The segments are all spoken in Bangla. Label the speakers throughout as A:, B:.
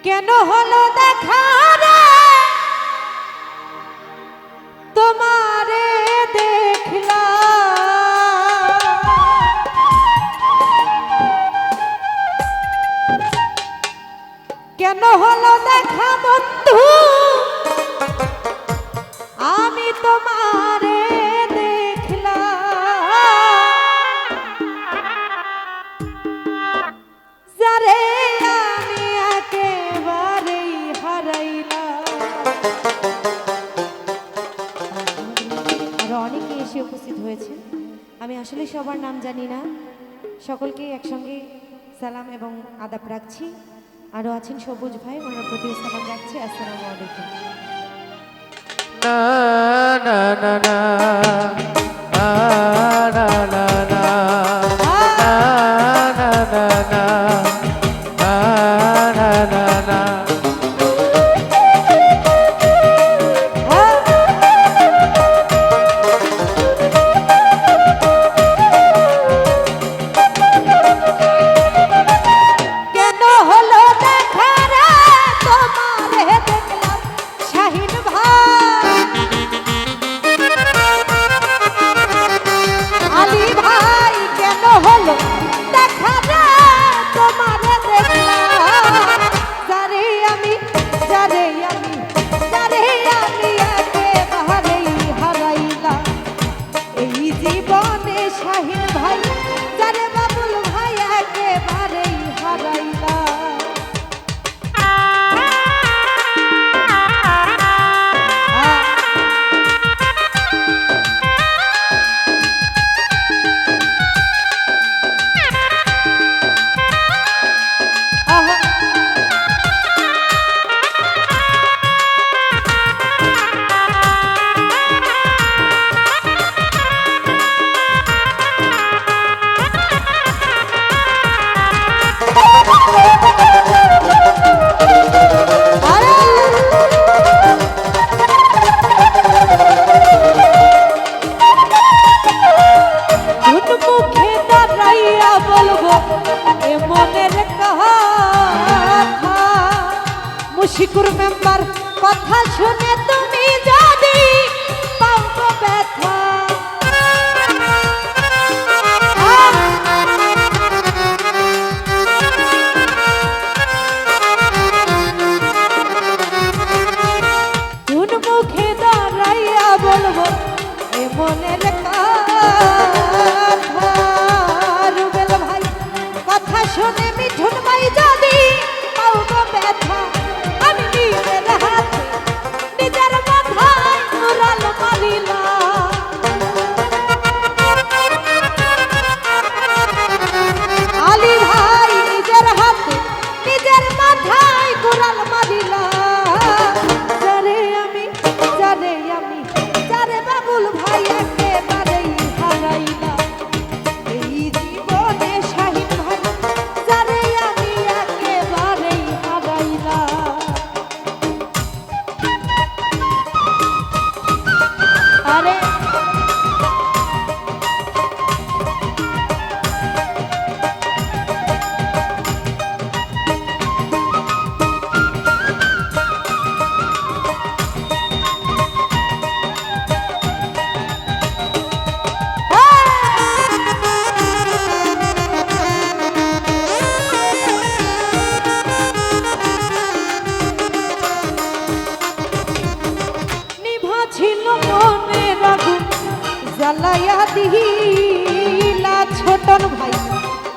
A: কেন হলো দেখা রে তোমারে দেখলাম, কেন হলো দেখা বন্ধু আমি তোমারে দেখলাম, যারে আমি একেবারেই হারাইলাম। আরো অনেকে এসে উপস্থিত হয়েছে, আমি আসলে সবার নাম জানি না, সকলকে একসঙ্গে সালাম এবং আদাব রাখছি। আরো আছেন সবুজ ভাই, ওনার প্রতি সালাম রাখছি। আসসালামু আলাইকুম।
B: না না না না না না না না না না না
A: শিকুর মেম্বার কথা শুনে তুমি যদি পাও তো ব্যথা, কোন মুখে দাঁড়াইয়া বলবো এ মনের কথা। রুবেল ভাই কথা শুনে মিঠুন ভাই যদি পাও তো ব্যথা, জ্বালাইয়া দিলা ছোটন ভাই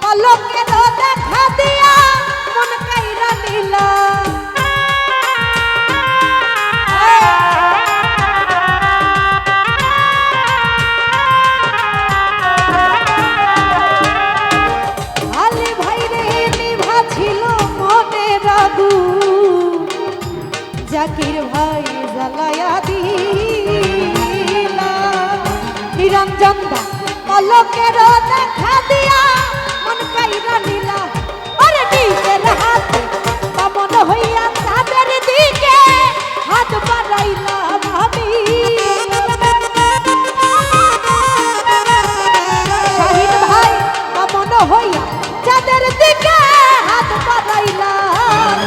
A: পলকের দেখা দিয়া মন কাইরা নিলা, আলী ভাই রে নিভা ছিল মনের আগুন, জাকির ভাই জ্বালাইয়া দিলা, নিরঞ্জন দা পলকের দেখা দিয়া মন কাইরা নিলা, আরে নিজের হাতে কেমন হইয়া তাদের দিকে হাত বাড়াইলাম আমি। শাহিন ভাই কেমন হইয়া যাদের দিকে হাত বাড়াইলাম,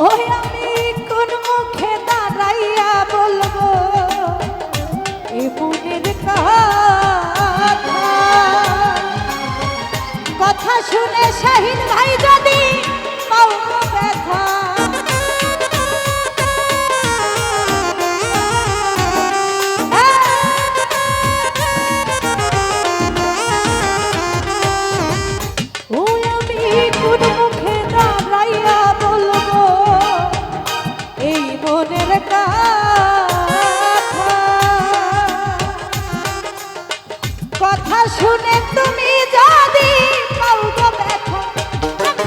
A: ওই আমি কোন মুখে দাঁড়াইয়া বলবো এ মনের কথা শুনে শাহিন ভাই যদি পাও গো ব্যথা ওই আমি কোন মুখে দাঁড়াইয়া বলবো এই মনের কথা শুনে তুমি যদি পাও গো ব্যথা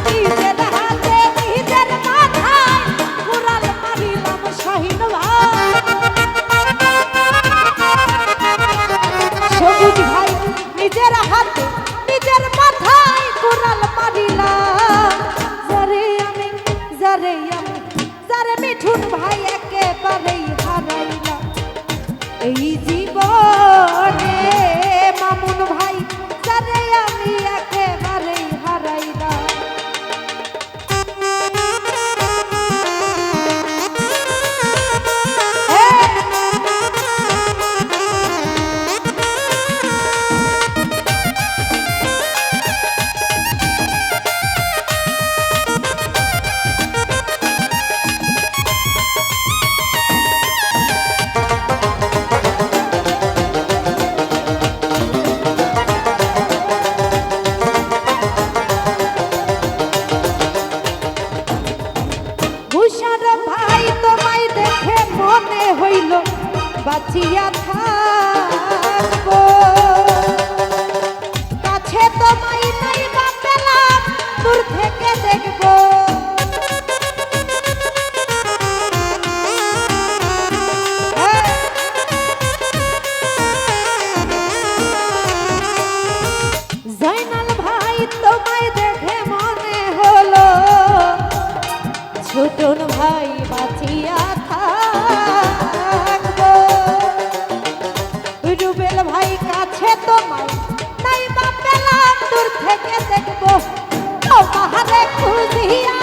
A: নিজের হাতে নিজের মাথায় কুড়াল মারিলাম শাহিন ভাই সবুজ ভাই নিজের হাতে নিজের মাথায় কুড়াল মারিলাম যারে মিঠুন ভাই একেবারেই হারাইলাম এই জীবনে মামুন ভাই যারে আমি একেবারেই হারাইলাম ভূষণ ভাই তোমায় দেখে মনে হইল বাঁচিয়া থাকবো কাছে তোমায় নাই বা পেলাম দূর থেকে দেখবো জয়নাল ভাই তোমায় দেখে মনে হলো ছোটন ভাই বাঁচিয়া থাকবো রুবেল ভাই কাছে তোমায় নাই বা পেলাম দূর থেকে দেখবো তোমারে খুঁজিয়া